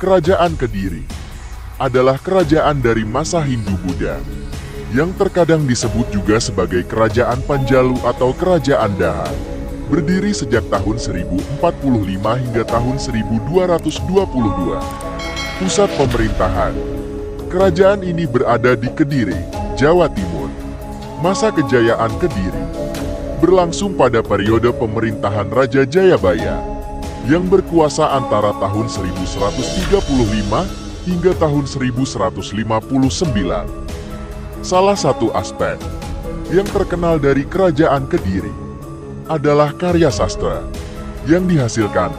Kerajaan Kediri adalah kerajaan dari masa Hindu-Buddha, yang terkadang disebut juga sebagai Kerajaan Panjalu atau Kerajaan Daha, berdiri sejak tahun 1045 hingga tahun 1222. Pusat pemerintahan kerajaan ini berada di Kediri, Jawa Timur. Masa kejayaan Kediri berlangsung pada periode pemerintahan Raja Jayabaya, yang berkuasa antara tahun 1135 hingga tahun 1159. Salah satu aspek yang terkenal dari Kerajaan Kediri adalah karya sastra yang dihasilkan,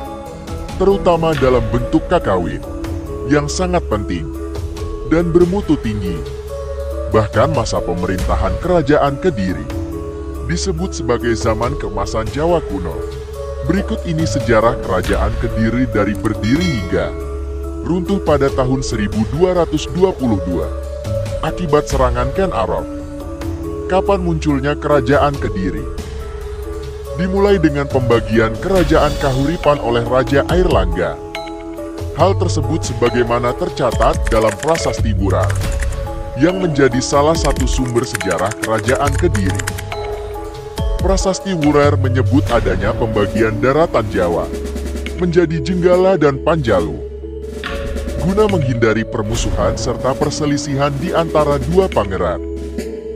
terutama dalam bentuk kakawin, yang sangat penting dan bermutu tinggi. Bahkan masa pemerintahan Kerajaan Kediri disebut sebagai zaman keemasan Jawa kuno. Berikut ini sejarah Kerajaan Kediri dari berdiri hingga runtuh pada tahun 1222 akibat serangan Ken Arok. Kapan munculnya Kerajaan Kediri? Dimulai dengan pembagian Kerajaan Kahuripan oleh Raja Airlangga. Hal tersebut sebagaimana tercatat dalam Prasasti Burar, yang menjadi salah satu sumber sejarah Kerajaan Kediri. Prasasti Wurer menyebut adanya pembagian daratan Jawa menjadi Jenggala dan Panjalu, guna menghindari permusuhan serta perselisihan di antara dua pangeran.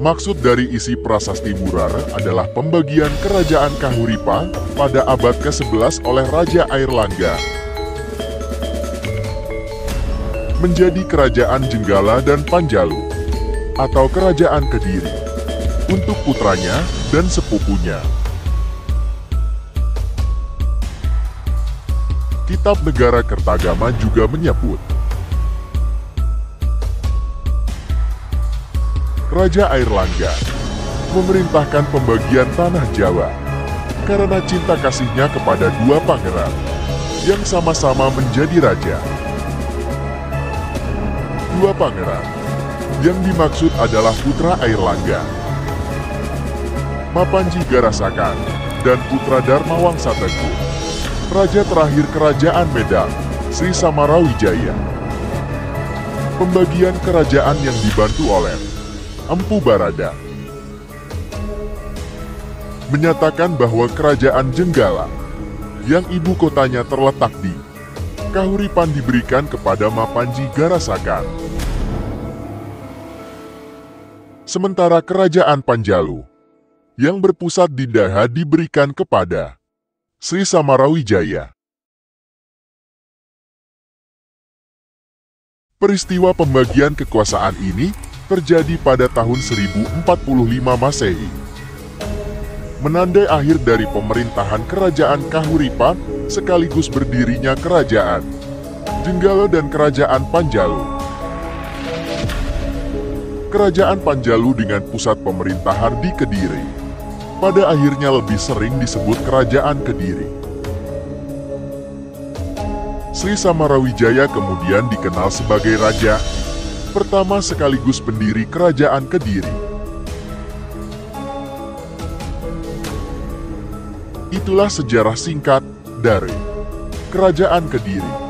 Maksud dari isi Prasasti Wurer adalah pembagian Kerajaan Kahuripan pada abad ke-11 oleh Raja Airlangga menjadi Kerajaan Jenggala dan Panjalu atau Kerajaan Kediri untuk putranya dan sepupunya. Kitab Negara Kertagama juga menyebut Raja Airlangga memerintahkan pembagian tanah Jawa karena cinta kasihnya kepada dua pangeran yang sama-sama menjadi raja. Dua pangeran yang dimaksud adalah putra Airlangga, Mapanji Garasakan, dan putra Darmawangsa Tengku, raja terakhir Kerajaan Medan, Sri Samarawijaya. Pembagian kerajaan yang dibantu oleh Empu Barada menyatakan bahwa Kerajaan Jenggala, yang ibu kotanya terletak di Kahuripan, diberikan kepada Mapanji Garasakan. Sementara Kerajaan Panjalu, yang berpusat di Daha, diberikan kepada Sri Samarawijaya. Peristiwa pembagian kekuasaan ini terjadi pada tahun 1045 Masehi, menandai akhir dari pemerintahan Kerajaan Kahuripan sekaligus berdirinya Kerajaan Jenggala dan Kerajaan Panjalu. Kerajaan Panjalu dengan pusat pemerintahan di Kediri pada akhirnya lebih sering disebut Kerajaan Kediri. Sri Samarawijaya kemudian dikenal sebagai raja pertama sekaligus pendiri Kerajaan Kediri. Itulah sejarah singkat dari Kerajaan Kediri.